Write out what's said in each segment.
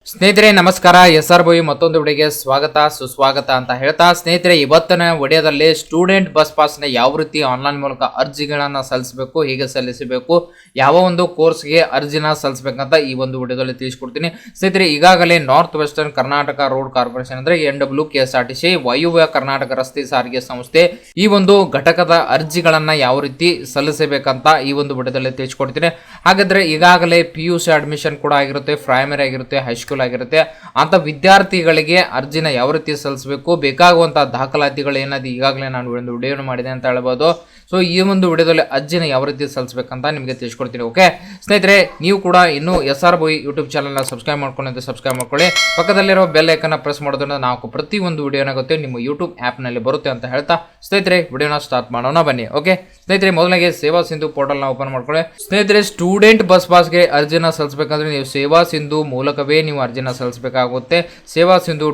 ಸ್ನೇಹಿತರೆ ನಮಸ್ಕಾರ. SR ಬಾಯ್ ಮತ್ತೊಂದು ವಿಡಿಯೋಗೆ ಸ್ವಾಗತ ಸುಸ್ವಾಗತ ಅಂತ ಹೇಳ್ತಾ, ಸ್ನೇಹಿತರೆ ಇವತ್ತಿನ ವಿಡಿಯೋದಲ್ಲಿ ಸ್ಟೂಡೆಂಟ್ ಬಸ್ ಪಾಸ್ನ ಯಾವ ರೀತಿ ಆನ್ಲೈನ್ ಮೂಲಕ ಅರ್ಜಿಗಳನ್ನು ಸಲ್ಲಿಸಬೇಕು, ಹೇಗೆ ಸಲ್ಲಿಸಬೇಕು, ಯಾವ ಒಂದು ಕೋರ್ಸ್ಗೆ ಅರ್ಜಿನ ಸಲ್ಲಿಸಬೇಕಂತ ಈ ಒಂದು ವಿಡಿಯೋದಲ್ಲಿ ತಿಳಿಸ್ಕೊಡ್ತೀನಿ. ಸ್ನೇಹಿತರೆ ಈಗಾಗಲೇ north western Karnataka road corporation ಅಂದ್ರೆ NWKSRTC ವಾಯುವ್ಯ ಕರ್ನಾಟಕ ರಸ್ತೆ ಸಾರಿಗೆ ಸಂಸ್ಥೆ ಈ ಒಂದು ಘಟಕದ ಅರ್ಜಿಗಳನ್ನ ಯಾವ ರೀತಿ ಸಲ್ಲಿಸಬೇಕಂತ ಈ ಒಂದು ವಿಡಿಯೋದಲ್ಲಿ ತಿಳಿಸ್ಕೊಡ್ತೀನಿ. ಹಾಗಾದ್ರೆ ಈಗಾಗಲೇ PUC ಅಡ್ಮಿಷನ್ ಕೂಡ ಆಗಿರುತ್ತೆ, ಪ್ರೈಮರಿ ಆಗಿರುತ್ತೆ, ಹೈಸ್ಕೂಲ್ ಆಗಿರುತ್ತೆ ಅಂತ ವಿದ್ಯಾರ್ಥಿಗಳಿಗೆ ಅರ್ಜಿನ ಯಾವ ರೀತಿ ಸಲ್ಲಿಸಬೇಕು, ಬೇಕಾಗುವಂತಹ ದಾಖಲಾತಿಗಳು ಏನಾದ್ರು ಈಗಾಗಲೇ ನಾನು ಒಂದು ವಿಡಿಯೋನ ಮಾಡಿದೆ ಅಂತ ಹೇಳ್ಬೋದು. ಸೊ ಈ ಒಂದು ವಿಡಿಯೋದಲ್ಲಿ ಅರ್ಜಿನ ಯಾವ ರೀತಿ ಸಲ್ಲಿಸಬೇಕಂತ ನಿಮಗೆ ತಿಳಿಸ್ಕೊಡ್ತೀನಿ. ಓಕೆ ಸ್ನೇಹಿತರೆ, ನೀವು ಕೂಡ ಇನ್ನೂ SR ಬಾಯ್ ಯೂಟ್ಯೂಬ್ ಚಾನಲ್ನ ಸಬ್ಸ್ಕ್ರೈಬ್ ಮಾಡ್ಕೊಂಡು ಸಬ್ಸ್ಕ್ರೈಬ್ ಮಾಡ್ಕೊಳ್ಳಿ. ಪಕ್ಕದಲ್ಲಿರೋ ಬೆಲ್ ಐಕನ್ನ ಪ್ರೆಸ್ ಮಾಡೋದ್ರಿಂದ ನಾವು ಪ್ರತಿ ಒಂದು ವಿಡಿಯೋನಾಗುತ್ತೆ ನಿಮ್ಮ ಯೂಟ್ಯೂಬ್ ಆ್ಯಪ್ನಲ್ಲಿ ಬರುತ್ತೆ ಅಂತ ಹೇಳ್ತಾ ಸ್ನೇಹಿತರೆ ವಿಡಿಯೋನ ಸ್ಟಾರ್ಟ್ ಮಾಡೋಣ ಬನ್ನಿ. ಓಕೆ ಸ್ನೇಹಿತರೆ, ಮೊದಲಿಗೆ ಸೇವಾ ಸಿಂಧು ಪೋರ್ಟಲ್ನ ಓಪನ್ ಮಾಡ್ಕೊಳ್ಳಿ. ಸ್ನೇಹಿತರೆ, ಸ್ಟೂಡೆಂಟ್ ಬಸ್ ಪಾಸ್ಗೆ ಅರ್ಜಿನ ಸಲ್ಲಿಸಬೇಕಂದ್ರೆ ನೀವು ಸೇವಾ ಸಿಂಧು ಮೂಲಕವೇ ನೀವು ಅರ್ಜಿನ ಸಲ್ಲಿಸಬೇಕಾಗುತ್ತೆ. ಸೇವಾ ಸಿಂಧು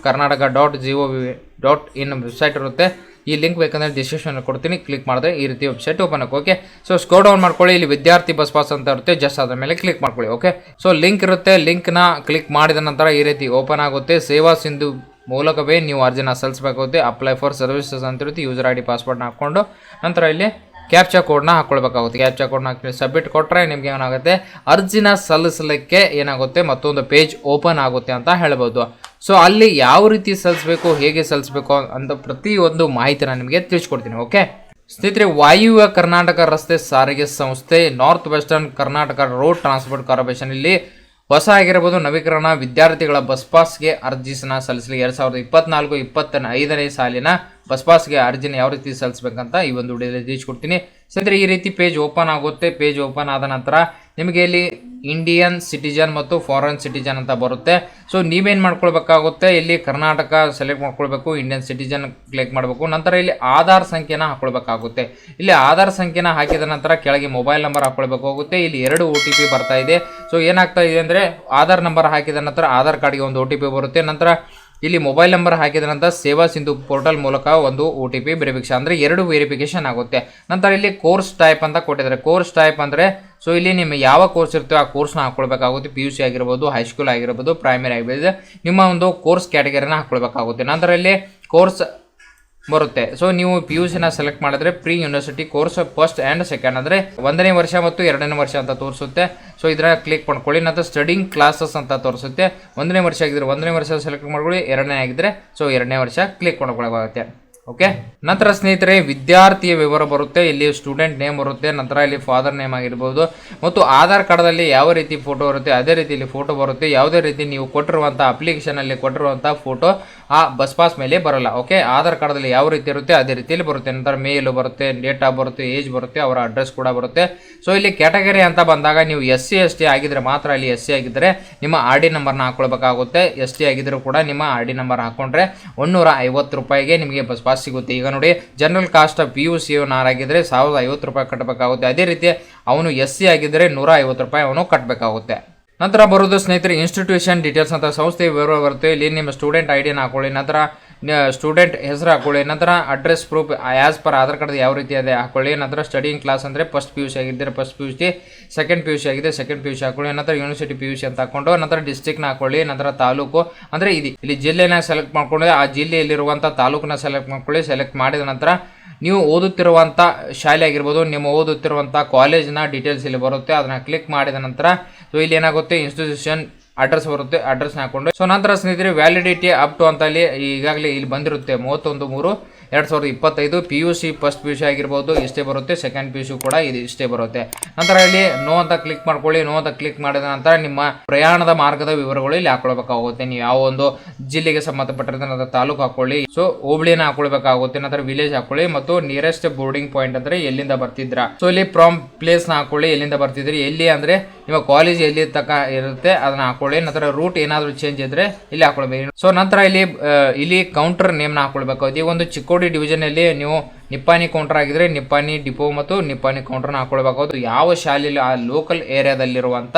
.karnataka.gov.in ವೆಬ್ಸೈಟ್ ಇರುತ್ತೆ. ಈ ಲಿಂಕ್ ಬೇಕಂದ್ರೆ ಡಿಸ್ಕ್ರಿಪ್ಷನ್ ಕೊಡ್ತೀನಿ, ಕ್ಲಿಕ್ ಮಾಡಿದ್ರೆ ಈ ರೀತಿ ವೆಬ್ಸೈಟ್ ಓಪನ್ ಆಗುತ್ತೆ. ಓಕೆ, ಸೊ ಸ್ಕ್ರೋಲ್ ಡೌನ್ ಮಾಡ್ಕೊಳ್ಳಿ, ಇಲ್ಲಿ ವಿದ್ಯಾರ್ಥಿ ಬಸ್ ಪಾಸ್ ಅಂತ ಇರುತ್ತೆ, ಜಸ್ಟ್ ಅದ್ರ ಮೇಲೆ ಕ್ಲಿಕ್ ಮಾಡ್ಕೊಳ್ಳಿ. ಓಕೆ, ಸೊ ಲಿಂಕ್ ಇರುತ್ತೆ, ಲಿಂಕ್ನ ಕ್ಲಿಕ್ ಮಾಡಿದ ನಂತರ ಈ ರೀತಿ ಓಪನ್ ಆಗುತ್ತೆ. ಸೇವಾ ಸಿಂಧು ಮೂಲಕವೇ ನೀವು ಅರ್ಜಿನ ಸಲ್ಲಿಸಬೇಕಾಗುತ್ತೆ. ಅಪ್ಲೈ ಫಾರ್ ಸರ್ವಿಸಸ್ ಅಂತ ಇರುತ್ತೆ. ಯೂಸರ್ ID ಪಾಸ್ವರ್ಡ್ನ ಹಾಕ್ಕೊಂಡು ನಂತರ ಇಲ್ಲಿ ಕ್ಯಾಪ್ಚಾ ಕೋಡ್ನ ಹಾಕೊಳ್ಬೇಕಾಗುತ್ತೆ. ಕ್ಯಾಪ್ಚಾ ಕೋಡ್ನ ಹಾಕಿ ಸಬ್ಮಿಟ್ ಕೊಟ್ಟರೆ ನಿಮ್ಗೆ ಏನಾಗುತ್ತೆ, ಅರ್ಜಿನ ಸಲ್ಲಿಸಲಿಕ್ಕೆ ಏನಾಗುತ್ತೆ ಮತ್ತೊಂದು ಪೇಜ್ ಓಪನ್ ಆಗುತ್ತೆ ಅಂತ ಹೇಳ್ಬೋದು. ಸೊ ಅಲ್ಲಿ ಯಾವ ರೀತಿ ಸಲ್ಲಿಸಬೇಕು, ಹೇಗೆ ಸಲ್ಲಿಸಬೇಕು ಅಂತ ಪ್ರತಿಯೊಂದು ಮಾಹಿತಿನ ನಿಮಗೆ ತಿಳಿಸ್ಕೊಡ್ತೀನಿ. ಓಕೆ ಸ್ನೇಹಿತರೆ, ವಾಯುವ್ಯ ಕರ್ನಾಟಕ ರಸ್ತೆ ಸಾರಿಗೆ ಸಂಸ್ಥೆ north western Karnataka road transport corporation ಇಲ್ಲಿ ಹೊಸ ಆಗಿರಬಹುದು ನವೀಕರಣ ವಿದ್ಯಾರ್ಥಿಗಳ ಬಸ್ ಪಾಸ್ಗೆ ಅರ್ಜಿನ ಸಲ್ಲಿಸಲಿ 2024-25ನೇ ಸಾಲಿನ ಬಸ್ ಪಾಸ್ಗೆ ಅರ್ಜಿನ ಯಾವ ರೀತಿ ಸಲ್ಲಿಸಬೇಕಂತ ಈ ಒಂದು ವಿಡಿಯೋದಲ್ಲಿ ತಿಳಿಸ್ಕೊಡ್ತೀನಿ. ಸ್ನೇಹಿತರೆ, ಈ ರೀತಿ ಪೇಜ್ ಓಪನ್ ಆಗುತ್ತೆ. ಪೇಜ್ ಓಪನ್ ಆದ ನಂತರ ನಿಮಗೆ ಇಲ್ಲಿ ಇಂಡಿಯನ್ ಸಿಟಿಜನ್ ಮತ್ತು ಫಾರಿನ್ ಸಿಟಿಜನ್ ಅಂತ ಬರುತ್ತೆ. ಸೊ ನೀವೇನು ಮಾಡ್ಕೊಳ್ಬೇಕಾಗುತ್ತೆ, ಇಲ್ಲಿ ಕರ್ನಾಟಕ ಸೆಲೆಕ್ಟ್ ಮಾಡ್ಕೊಳ್ಬೇಕು, ಇಂಡಿಯನ್ ಸಿಟಿಜನ್ ಕ್ಲಿಕ್ ಮಾಡಬೇಕು. ನಂತರ ಇಲ್ಲಿ ಆಧಾರ್ ಸಂಖ್ಯೆನ ಹಾಕೊಳ್ಬೇಕಾಗುತ್ತೆ. ಇಲ್ಲಿ ಆಧಾರ್ ಸಂಖ್ಯೆನ ಹಾಕಿದ ನಂತರ ಕೆಳಗೆ ಮೊಬೈಲ್ ನಂಬರ್ ಹಾಕೊಳ್ಬೇಕಾಗುತ್ತೆ. ಇಲ್ಲಿ 2 OTP ಬರ್ತಾ ಇದೆ. ಸೊ ಏನಾಗ್ತಾ ಇದೆ ಅಂದರೆ, ಆಧಾರ್ ನಂಬರ್ ಹಾಕಿದ ನಂತರ ಆಧಾರ್ ಕಾರ್ಡ್ಗೆ ಒಂದು OTP ಬರುತ್ತೆ. ನಂತರ ಇಲ್ಲಿ ಮೊಬೈಲ್ ನಂಬರ್ ಹಾಕಿದ ನಂತರ ಸೇವಾ ಸಿಂಧು ಪೋರ್ಟಲ್ ಮೂಲಕ ಒಂದು OTP ವೆರಿಫಿಕೇಶನ್ ಅಂದರೆ 2 ವೆರಿಫಿಕೇಶನ್ ಆಗುತ್ತೆ. ನಂತರ ಇಲ್ಲಿ ಕೋರ್ಸ್ ಟೈಪ್ ಅಂತ ಕೊಟ್ಟಿದ್ದಾರೆ. ಕೋರ್ಸ್ ಟೈಪ್ ಅಂದರೆ ಸೊ ಇಲ್ಲಿ ನಿಮ್ಮ ಯಾವ ಕೋರ್ಸ್ ಇರ್ತೋ ಆ ಕೋರ್ಸ್ನ ಹಾಕೊಳ್ಬೇಕಾಗುತ್ತೆ. PUC ಆಗಿರ್ಬೋದು, ಹೈಸ್ಕೂಲ್ ಆಗಿರ್ಬೋದು, ಪ್ರೈಮರಿ ಆಗಿರ್ಬೋದು, ನಿಮ್ಮ ಒಂದು ಕೋರ್ಸ್ ಕ್ಯಾಟಗರಿನ ಹಾಕೊಳ್ಬೇಕಾಗುತ್ತೆ. ನಂತರ ಇಲ್ಲಿ ಕೋರ್ಸ್ ಬರುತ್ತೆ. ಸೊ ನೀವು PUCನ ಸೆಲೆಕ್ಟ್ ಮಾಡಿದ್ರೆ pre university course first and second ಅಂದರೆ 1ನೇ ವರ್ಷ ಮತ್ತು 2ನೇ ವರ್ಷ ಅಂತ ತೋರಿಸುತ್ತೆ. ಸೊ ಇದರ ಕ್ಲಿಕ್ ಮಾಡ್ಕೊಳ್ಳಿ. ನಂತರ ಸ್ಟಡಿಂಗ್ ಕ್ಲಾಸಸ್ ಅಂತ ತೋರಿಸುತ್ತೆ. 1ನೇ ವರ್ಷ ಆಗಿದ್ರೆ 1ನೇ ವರ್ಷ ಸೆಲೆಕ್ಟ್ ಮಾಡ್ಕೊಳ್ಳಿ, 2ನೇ ಆಗಿದ್ರೆ ಸೊ 2ನೇ ವರ್ಷ ಕ್ಲಿಕ್ ಮಾಡ್ಕೊಳ್ಳೋಕ್ಕಾಗುತ್ತೆ. ಓಕೆ, ನಂತರ ಸ್ನೇಹಿತರೆ ವಿದ್ಯಾರ್ಥಿಯ ವಿವರ ಬರುತ್ತೆ. ಇಲ್ಲಿ ಸ್ಟೂಡೆಂಟ್ ನೇಮ್ ಬರುತ್ತೆ. ನಂತರ ಇಲ್ಲಿ ಫಾದರ್ ನೇಮ್ ಆಗಿರ್ಬೋದು ಮತ್ತು ಆಧಾರ್ ಕಾರ್ಡ್ದಲ್ಲಿ ಯಾವ ರೀತಿ ಫೋಟೋ ಇರುತ್ತೆ ಅದೇ ರೀತಿ ಇಲ್ಲಿ ಫೋಟೋ ಬರುತ್ತೆ. ಯಾವುದೇ ರೀತಿ ನೀವು ಕೊಟ್ಟಿರುವಂಥ ಅಪ್ಲಿಕೇಶನಲ್ಲಿ ಕೊಟ್ಟಿರುವಂಥ ಫೋಟೋ ಆ ಬಸ್ ಪಾಸ್ ಮೇಲೆ ಬರೋಲ್ಲ. ಓಕೆ, ಆಧಾರ್ ಕಾರ್ಡ್ದಲ್ಲಿ ಯಾವ ರೀತಿ ಇರುತ್ತೆ ಅದೇ ರೀತಿಯಲ್ಲಿ ಬರುತ್ತೆ. ನಂತರ ಮೇಲು ಬರುತ್ತೆ, ಡೇಟ್ ಆಫ್ ಬರುತ್ತೆ, ಏಜ್ ಬರುತ್ತೆ, ಅವರ ಅಡ್ರೆಸ್ ಕೂಡ ಬರುತ್ತೆ. ಸೊ ಇಲ್ಲಿ ಕ್ಯಾಟಗರಿ ಅಂತ ಬಂದಾಗ ನೀವು SC ST ಆಗಿದ್ರೆ ಮಾತ್ರ ಇಲ್ಲಿ SC ಆಗಿದ್ದರೆ ನಿಮ್ಮ RD ನಂಬರ್ನ ಹಾಕೊಳ್ಬೇಕಾಗುತ್ತೆ. ST ಆಗಿದ್ದರೂ ಕೂಡ ನಿಮ್ಮ RD ನಂಬರ್ ಹಾಕೊಂಡ್ರೆ 150 ರೂಪಾಯಿಗೆ ನಿಮಗೆ ಬಸ್ ಪಾಸ್ ಸಿಗುತ್ತೆ. ಈಗ ನೋಡಿ, ಜನರಲ್ ಕಾಸ್ಟ್ PUC ಆಗಿದ್ರೆ 1050 ರೂಪಾಯಿ ಕಟ್ಟಬೇಕಾಗುತ್ತೆ. ಅದೇ ರೀತಿ ಅವನು SC ಆಗಿದ್ರೆ 150 ರೂಪಾಯಿ ಅವನು ಕಟ್ಟಬೇಕಾಗುತ್ತೆ. ನಂತರ ಬರೋದು ಸ್ನೇಹಿತರೆ ಇನ್ಸ್ಟಿಟ್ಯೂಷನ್ ಡೀಟೇಲ್ಸ್ ಅಂತ ಸಂಸ್ಥೆ ವಿವರ ಬರುತ್ತೆ. ಇಲ್ಲಿ ನಿಮ್ಮ ಸ್ಟೂಡೆಂಟ್ ID ಹಾಕೊಳ್ಳಿ, ನಂತರ ಸ್ಟೂಡೆಂಟ್ ಹೆಸರು ಹಾಕೊಳ್ಳಿ, ನಂತರ address proof as per Aadhaar card ಯಾವ ರೀತಿ ಇದೆ ಹಾಕೊಳ್ಳಿ. ನಂತರ ಸ್ಟಡಿಂಗ್ ಕ್ಲಾಸ್ ಅಂದರೆ ಫಸ್ಟ್ PUC ಆಗಿದ್ದರೆ ಫಸ್ಟ್ PUC, ಸೆಕೆಂಡ್ PUC ಆಗಿದೆ ಸೆಕೆಂಡ್ PUC ಹಾಕೊಳ್ಳಿ. ನಂತರ ಯೂನಿವರ್ಸಿಟಿ PUC ಅಂತ ಹಾಕೊಂಡು ನಂತರ ಡಿಸ್ಟ್ರಿಕ್ಟ್ನ ಹಾಕೊಳ್ಳಿ. ನಂತರ ತಾಲೂಕು ಅಂದರೆ ಇಲ್ಲಿ ಜಿಲ್ಲೆನ ಸೆಲೆಕ್ಟ್ ಮಾಡ್ಕೊಂಡು ಆ ಜಿಲ್ಲೆಯಲ್ಲಿರುವಂಥ ತಾಲೂಕನ್ನ ಸೆಲೆಕ್ಟ್ ಮಾಡ್ಕೊಳ್ಳಿ. ಸೆಲೆಕ್ಟ್ ಮಾಡಿದ ನಂತರ ನೀವು ಓದುತ್ತಿರುವಂಥ ಶಾಲೆ ಆಗಿರ್ಬೋದು, ನಿಮ್ಮ ಓದುತ್ತಿರುವಂಥ ಕಾಲೇಜಿನ ಡೀಟೇಲ್ಸ್ ಇಲ್ಲಿ ಬರುತ್ತೆ. ಅದನ್ನು ಕ್ಲಿಕ್ ಮಾಡಿದ ನಂತರ ಸೊ ಇಲ್ಲಿ ಏನಾಗುತ್ತೆ, ಇನ್ಸ್ಟಿಟ್ಯೂಷನ್ ಅಡ್ರೆಸ್ ಬರುತ್ತೆ, ಅಡ್ರೆಸ್ನ ಹಾಕೊಂಡು ಸೊ ನಂತರ ಸ್ನೇಹಿತರೆ ವ್ಯಾಲಿಡಿಟಿ ಅಪ್ ಟು ಅಂತ ಅಲ್ಲಿ ಈಗಾಗಲೇ ಇಲ್ಲಿ ಬಂದಿರುತ್ತೆ 31/3/2025 PUC ಫಸ್ಟ್ PUC ಆಗಿರ್ಬೋದು ಇಷ್ಟೇ ಬರುತ್ತೆ, ಸೆಕೆಂಡ್ PUC ಕೂಡ ಇದು ಇಷ್ಟೇ ಬರುತ್ತೆ. ನಂತರ ಇಲ್ಲಿ ನೋ ಅಂತ ಕ್ಲಿಕ್ ಮಾಡ್ಕೊಳ್ಳಿ. ನೋ ಅಂತ ಕ್ಲಿಕ್ ಮಾಡಿದ ನಂತರ ನಿಮ್ಮ ಪ್ರಯಾಣದ ಮಾರ್ಗದ ವಿವರಗಳು ಇಲ್ಲಿ ಹಾಕೊಳ್ಬೇಕಾಗುತ್ತೆ. ನೀವು ಯಾವ ಒಂದು ಜಿಲ್ಲೆಗೆ ಸಂಬಂಧಪಟ್ಟಿರುತ್ತೆ ನಂತರ ತಾಲೂಕು ಹಾಕೊಳ್ಳಿ, ಸೊ ಹೋಬಳಿನ ಹಾಕೊಳ್ಬೇಕಾಗುತ್ತೆ. ನಂತರ ವಿಲೇಜ್ ಹಾಕೊಳ್ಳಿ ಮತ್ತು ನಿಯರೆಸ್ಟ್ ಬೋರ್ಡಿಂಗ್ ಪಾಯಿಂಟ್ ಅಂದ್ರೆ ಎಲ್ಲಿಂದ ಬರ್ತಿದ್ರ. ಸೊ ಇಲ್ಲಿ ಫ್ರಮ್ ಪ್ಲೇಸ್ನ ಹಾಕೊಳ್ಳಿ, ಎಲ್ಲಿಂದ ಬರ್ತಿದ್ರಿ, ಎಲ್ಲಿ ಅಂದ್ರೆ ನಿಮ್ಮ ಕಾಲೇಜ್ ಎಲ್ಲಿ ತನಕ ಇರುತ್ತೆ ಅದನ್ನ ಹಾಕೊಳ್ಳಿ. ನಂತರ ರೂಟ್ ಏನಾದರೂ ಚೇಂಜ್ ಇದ್ರೆ ಇಲ್ಲಿ ಹಾಕೊಳ್ಬೇಕು. ಸೊ ನಂತರ ಇಲ್ಲಿ ಕೌಂಟರ್ ನೇಮ್ನ ಹಾಕೊಳ್ಬೇಕು. ಈ ಒಂದು ಚಿಕ್ಕೋಡಿ ಡಿವಿಷನ್ ಅಲ್ಲಿ ನೀವು ನಿಪ್ಪಾಣಿ ಕೌಂಟರ್ ಆಗಿದ್ರೆ ನಿಪ್ಪಾಣಿ ಡಿಪೋ ಮತ್ತು ನಿಪ್ಪಾಣಿ ಕೌಂಟರ್ನ ಹಾಕೊಳ್ಬೇಕು. ಯಾವ ಶಾಲೆಯಲ್ಲಿ ಆ ಲೋಕಲ್ ಏರಿಯಾದಲ್ಲಿರುವಂಥ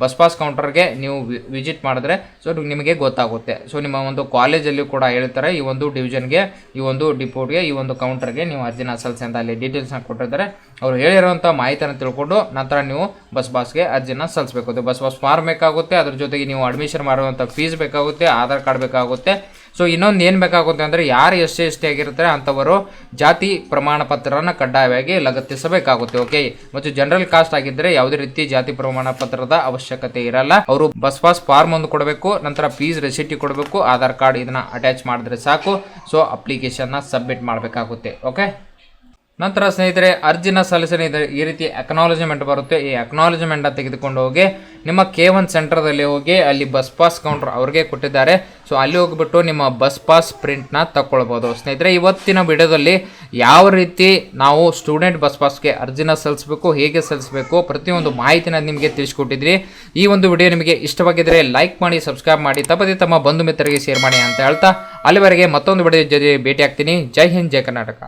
ಬಸ್ ಪಾಸ್ ಕೌಂಟರ್ಗೆ ನೀವು ವಿಸಿಟ್ ಮಾಡಿದ್ರೆ ಸೊ ನಿಮಗೆ ಗೊತ್ತಾಗುತ್ತೆ. ಸೊ ನಿಮ್ಮ ಒಂದು ಕಾಲೇಜಲ್ಲಿ ಕೂಡ ಹೇಳ್ತಾರೆ ಈ ಒಂದು ಡಿವಿಷನ್ಗೆ, ಈ ಒಂದು ಡಿಪೋಟ್ಗೆ, ಈ ಒಂದು ಕೌಂಟರ್ಗೆ ನೀವು ಅರ್ಜಿನ ಸಲ್ಲಿಸಿ ಅಂತ ಅಲ್ಲಿ ಡೀಟೇಲ್ಸ್ನ ಕೊಟ್ಟಿದ್ದಾರೆ. ಅವರು ಹೇಳಿರುವಂಥ ಮಾಹಿತಿಯನ್ನು ತಿಳ್ಕೊಂಡು ನಂತರ ನೀವು ಬಸ್ ಪಾಸ್ಗೆ ಅರ್ಜಿನ ಸಲ್ಲಿಸಬೇಕು. ಬಸ್ ಪಾಸ್ ಫಾರ್ಮ್ ಬೇಕಾಗುತ್ತೆ, ಅದ್ರ ಜೊತೆಗೆ ನೀವು ಅಡ್ಮಿಷನ್ ಮಾಡುವಂಥ ಫೀಸ್ ಬೇಕಾಗುತ್ತೆ, ಆಧಾರ್ ಕಾರ್ಡ್ ಬೇಕಾಗುತ್ತೆ. ಸೊ ಇನ್ನೊಂದು ಏನು ಬೇಕಾಗುತ್ತೆ ಅಂದರೆ ಯಾರು ಎಷ್ಟೇ ಆಗಿರ್ತಾರೆ ಅಂಥವರು ಜಾತಿ ಪ್ರಮಾಣ ಪತ್ರನ ಕಡ್ಡಾಯವಾಗಿ ಲಗತ್ತಿಸಬೇಕಾಗುತ್ತೆ. ಓಕೆ, ಮತ್ತು ಜನರಲ್ ಕಾಸ್ಟ್ ಆಗಿದ್ದರೆ ಯಾವುದೇ ರೀತಿ ಜಾತಿ ಪ್ರಮಾಣ ಪತ್ರದ ಅವಶ್ಯಕತೆ ಇರಲ್ಲ. ಅವರು ಬಸ್ ಪಾಸ್ ಫಾರ್ಮ್ ಒಂದು ಕೊಡಬೇಕು, ನಂತರ ಫೀಸ್ ರೆಸಿಟಿ ಕೊಡಬೇಕು, ಆಧಾರ್ ಕಾರ್ಡ್ ಇದನ್ನ ಅಟ್ಯಾಚ್ ಮಾಡಿದ್ರೆ ಸಾಕು. ಸೊ ಅಪ್ಲಿಕೇಶನ್ನ ಸಬ್ಮಿಟ್ ಮಾಡಬೇಕಾಗುತ್ತೆ. ಓಕೆ, ನಂತರ ಸ್ನೇಹಿತರೆ ಅರ್ಜಿನ ಸಲ್ಲಿಸಿದ ಈ ರೀತಿ ಅಕ್ನಾಲಜ್ಮೆಂಟ್ ಬರುತ್ತೆ. ಈ ಅಕ್ನಾಲಜ್ಮೆಂಟ್ ತೆಗೆದುಕೊಂಡು ಹೋಗಿ ನಿಮ್ಮ K1 ಸೆಂಟರ್ದಲ್ಲಿ ಹೋಗಿ ಅಲ್ಲಿ ಬಸ್ ಪಾಸ್ ಕೌಂಟರ್ ಅವ್ರಿಗೆ ಕೊಟ್ಟಿದ್ದಾರೆ. ಸೊ ಅಲ್ಲಿ ಹೋಗಿಬಿಟ್ಟು ನಿಮ್ಮ ಬಸ್ ಪಾಸ್ ಪ್ರಿಂಟ್ನ ತಗೊಳ್ಬೋದು. ಸ್ನೇಹಿತರೆ ಇವತ್ತಿನ ವಿಡಿಯೋದಲ್ಲಿ ಯಾವ ರೀತಿ ನಾವು ಸ್ಟೂಡೆಂಟ್ ಬಸ್ ಪಾಸ್ಗೆ ಅರ್ಜಿನ ಸಲ್ಲಿಸಬೇಕು, ಹೇಗೆ ಸಲ್ಲಿಸಬೇಕು, ಪ್ರತಿಯೊಂದು ಮಾಹಿತಿನ ನಿಮಗೆ ತಿಳಿಸ್ಕೊಟ್ಟಿದ್ರಿ. ಈ ಒಂದು ವಿಡಿಯೋ ನಿಮಗೆ ಇಷ್ಟವಾಗಿದ್ದರೆ ಲೈಕ್ ಮಾಡಿ, ಸಬ್ಸ್ಕ್ರೈಬ್ ಮಾಡಿ, ತಪ್ಪದೆ ತಮ್ಮ ಬಂಧು ಮಿತ್ರರಿಗೆ ಶೇರ್ ಮಾಡಿ ಅಂತ ಹೇಳ್ತಾ ಅಲ್ಲಿವರೆಗೆ ಮತ್ತೊಂದು ವಿಡಿಯೋ ಜೊತೆ ಭೇಟಿ ಆಗ್ತೀನಿ. ಜೈ ಹಿಂದ್, ಜೈ ಕರ್ನಾಟಕ.